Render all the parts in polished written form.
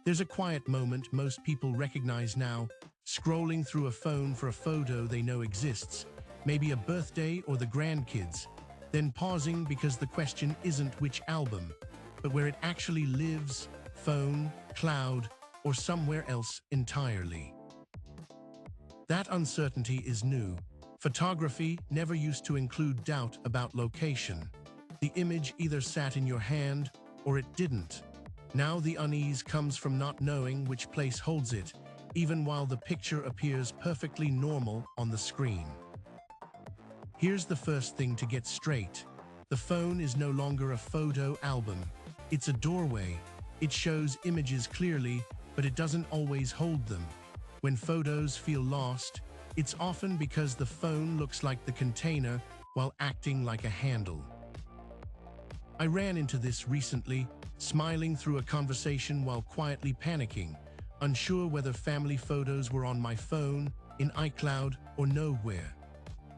There's a quiet moment most people recognize now, scrolling through a phone for a photo they know exists, maybe a birthday or the grandkids, then pausing because the question isn't which album, but where it actually lives, phone, cloud, or somewhere else entirely. That uncertainty is new. Photography never used to include doubt about location. The image either sat in your hand or it didn't. Now the unease comes from not knowing which place holds it, even while the picture appears perfectly normal on the screen. Here's the first thing to get straight. The phone is no longer a photo album. It's a doorway. It shows images clearly, but it doesn't always hold them. When photos feel lost, it's often because the phone looks like the container while acting like a handle. I ran into this recently, smiling through a conversation while quietly panicking, unsure whether family photos were on my phone, in iCloud, or nowhere.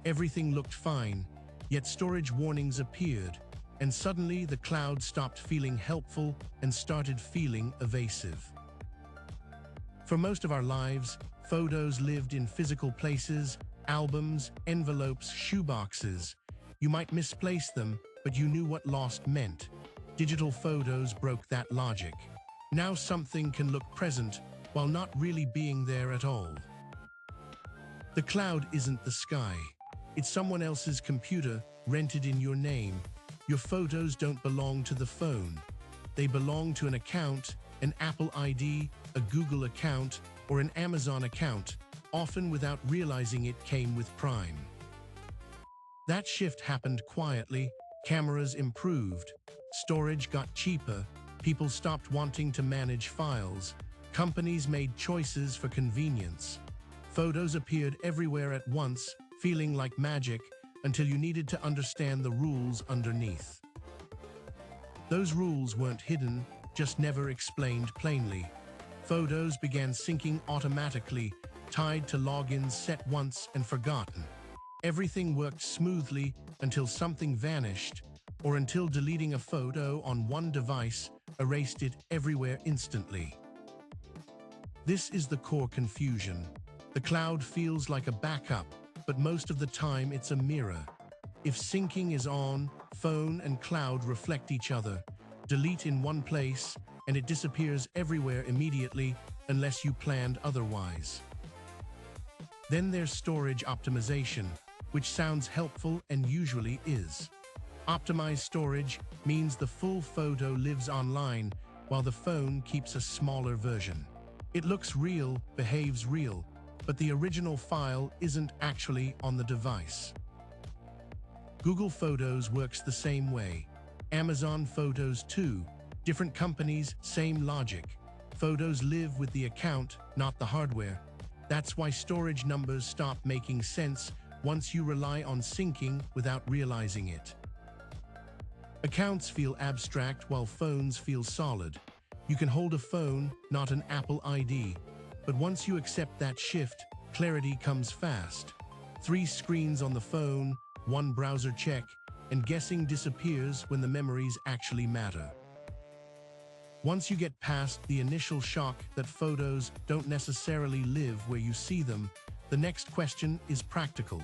Everything looked fine, yet storage warnings appeared, and suddenly the cloud stopped feeling helpful and started feeling evasive. For most of our lives, photos lived in physical places, albums, envelopes, shoeboxes. You might misplace them, but you knew what lost meant. Digital photos broke that logic. Now something can look present while not really being there at all. The cloud isn't the sky. It's someone else's computer rented in your name. Your photos don't belong to the phone. They belong to an account, an Apple ID, a Google account, or an Amazon account, often without realizing it came with Prime. That shift happened quietly. Cameras improved, storage got cheaper, people stopped wanting to manage files, companies made choices for convenience. Photos appeared everywhere at once, feeling like magic, until you needed to understand the rules underneath. Those rules weren't hidden, just never explained plainly. Photos began syncing automatically, tied to logins set once and forgotten. Everything worked smoothly until something vanished, or until deleting a photo on one device erased it everywhere instantly. This is the core confusion. The cloud feels like a backup, but most of the time it's a mirror. If syncing is on, phone and cloud reflect each other. Delete in one place, and it disappears everywhere immediately unless you planned otherwise. Then there's storage optimization, which sounds helpful and usually is. Optimized storage means the full photo lives online while the phone keeps a smaller version. It looks real, behaves real, but the original file isn't actually on the device. Google Photos works the same way. Amazon Photos too. Different companies, same logic. Photos live with the account, not the hardware. That's why storage numbers stop making sense once you rely on syncing without realizing it. Accounts feel abstract while phones feel solid. You can hold a phone, not an Apple ID. But once you accept that shift, clarity comes fast. 3 screens on the phone, 1 browser check, and guessing disappears when the memories actually matter. Once you get past the initial shock that photos don't necessarily live where you see them, the next question is practical.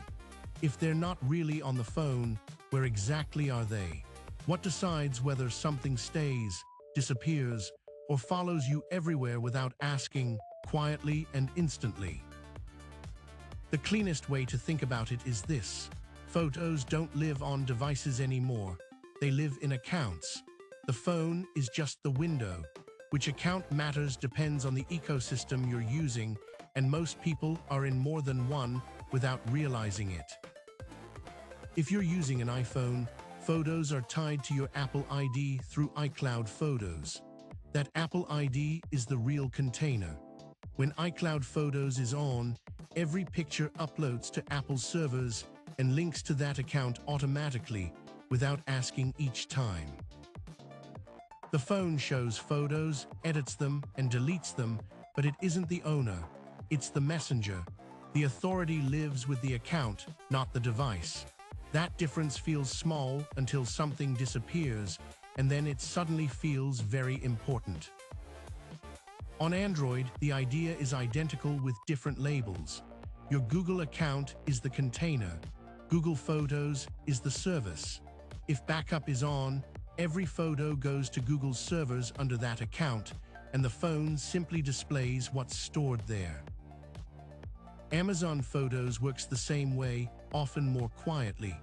If they're not really on the phone, where exactly are they? What decides whether something stays, disappears, or follows you everywhere without asking, quietly and instantly? The cleanest way to think about it is this. Photos don't live on devices anymore. They live in accounts. The phone is just the window. Which account matters depends on the ecosystem you're using, and most people are in more than one without realizing it. If you're using an iPhone, photos are tied to your Apple ID through iCloud Photos. That Apple ID is the real container. When iCloud Photos is on, every picture uploads to Apple's servers and links to that account automatically, without asking each time. The phone shows photos, edits them, and deletes them, but it isn't the owner. It's the messenger. The authority lives with the account, not the device. That difference feels small until something disappears, and then it suddenly feels very important. On Android, the idea is identical with different labels. Your Google account is the container. Google Photos is the service. If backup is on, every photo goes to Google's servers under that account, and the phone simply displays what's stored there. Amazon Photos works the same way, often more quietly.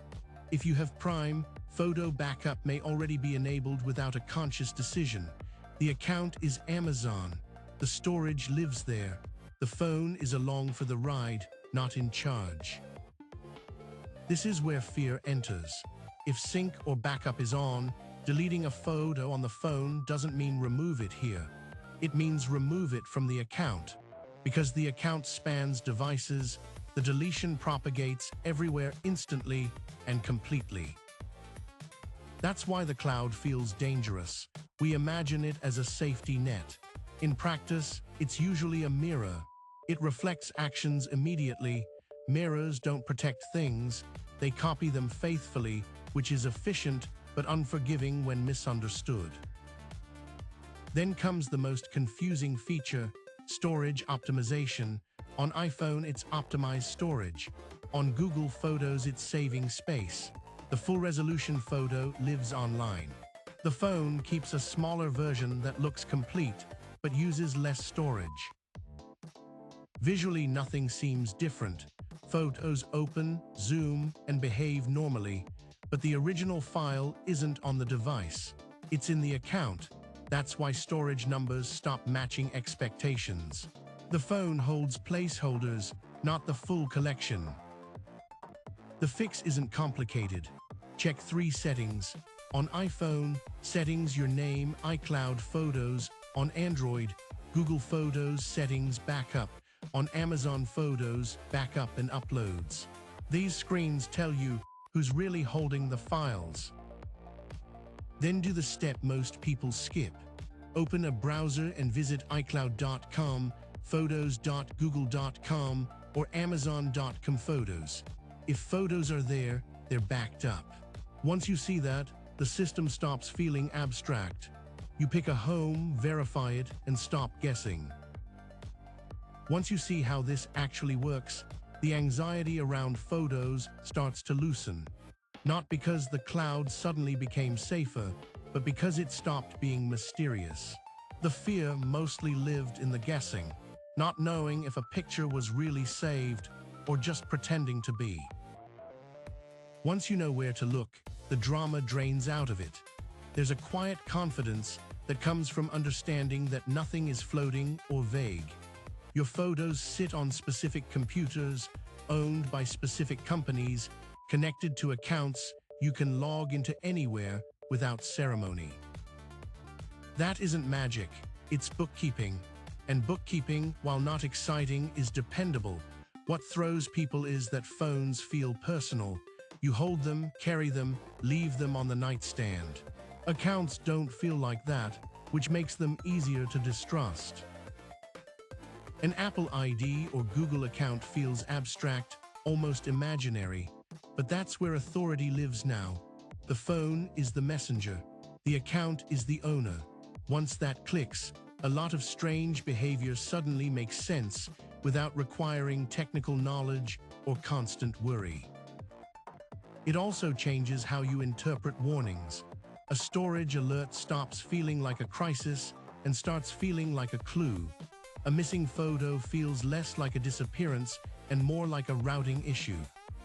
If you have Prime, photo backup may already be enabled without a conscious decision. The account is Amazon. The storage lives there. The phone is along for the ride, not in charge. This is where fear enters. If sync or backup is on, deleting a photo on the phone doesn't mean remove it here. It means remove it from the account. Because the account spans devices, the deletion propagates everywhere instantly and completely. That's why the cloud feels dangerous. We imagine it as a safety net. In practice, it's usually a mirror. It reflects actions immediately. Mirrors don't protect things, they copy them faithfully, which is efficient but unforgiving when misunderstood. Then comes the most confusing feature, storage optimization. On iPhone, it's optimized storage. On Google Photos, it's saving space. The full-resolution photo lives online. The phone keeps a smaller version that looks complete, but uses less storage. Visually, nothing seems different. Photos open, zoom, and behave normally, but the original file isn't on the device. It's in the account. That's why storage numbers stop matching expectations. The phone holds placeholders, not the full collection. The fix isn't complicated. Check 3 settings. On iPhone, settings, your name, iCloud Photos. On Android, Google Photos, settings, backup. On Amazon Photos, backup and uploads. These screens tell you who's really holding the files. Then do the step most people skip. Open a browser and visit iCloud.com, photos.google.com, or amazon.com photos. If photos are there, they're backed up. Once you see that, the system stops feeling abstract. You pick a home, verify it, and stop guessing. Once you see how this actually works, the anxiety around photos starts to loosen. Not because the cloud suddenly became safer, but because it stopped being mysterious. The fear mostly lived in the guessing, not knowing if a picture was really saved or just pretending to be. Once you know where to look, the drama drains out of it. There's a quiet confidence that comes from understanding that nothing is floating or vague. Your photos sit on specific computers, owned by specific companies, connected to accounts you can log into anywhere without ceremony. That isn't magic, it's bookkeeping. And bookkeeping, while not exciting, is dependable. What throws people is that phones feel personal. You hold them, carry them, leave them on the nightstand. Accounts don't feel like that, which makes them easier to distrust. An Apple ID or Google account feels abstract, almost imaginary. But that's where authority lives now. The phone is the messenger. The account is the owner. Once that clicks, a lot of strange behavior suddenly makes sense without requiring technical knowledge or constant worry. It also changes how you interpret warnings. A storage alert stops feeling like a crisis and starts feeling like a clue. A missing photo feels less like a disappearance and more like a routing issue.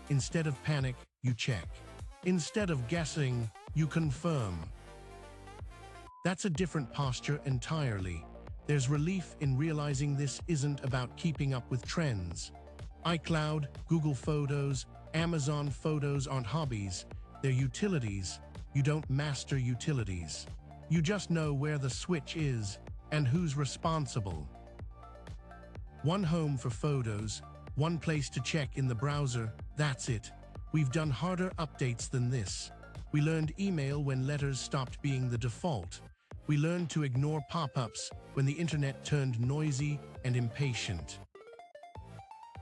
Instead of panic, you check. Instead of guessing, you confirm. That's a different posture entirely. There's relief in realizing this isn't about keeping up with trends. iCloud, Google Photos, Amazon Photos aren't hobbies, they're utilities. You don't master utilities. You just know where the switch is and who's responsible. One home for photos, one place to check in the browser, that's it. We've done harder updates than this. We learned email when letters stopped being the default. We learned to ignore pop-ups when the internet turned noisy and impatient.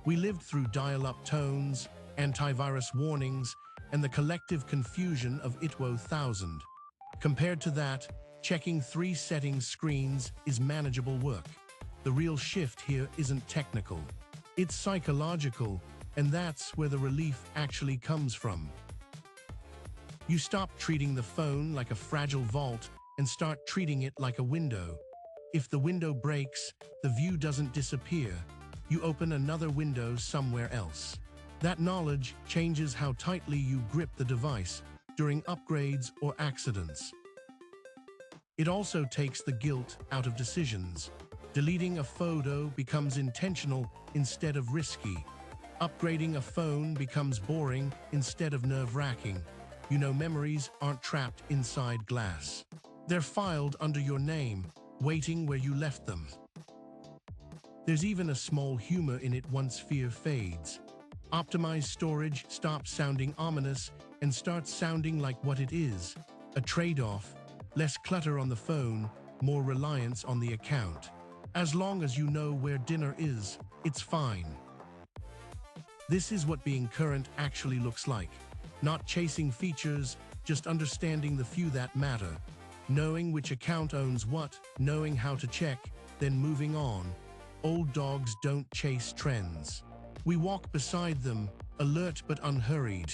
We lived through dial-up tones, antivirus warnings, and the collective confusion of ITWO 1000. Compared to that, checking 3 settings screens is manageable work. The real shift here isn't technical. It's psychological, and that's where the relief actually comes from. You stop treating the phone like a fragile vault and start treating it like a window. If the window breaks, the view doesn't disappear. You open another window somewhere else. That knowledge changes how tightly you grip the device during upgrades or accidents. It also takes the guilt out of decisions. Deleting a photo becomes intentional instead of risky. Upgrading a phone becomes boring instead of nerve-wracking. You know, memories aren't trapped inside glass. They're filed under your name, waiting where you left them. There's even a small humor in it once fear fades. Optimized storage stops sounding ominous and starts sounding like what it is, a trade-off. Less clutter on the phone, more reliance on the account. As long as you know where dinner is, it's fine. This is what being current actually looks like. Not chasing features, just understanding the few that matter. Knowing which account owns what, knowing how to check, then moving on. Old dogs don't chase trends. We walk beside them, alert but unhurried.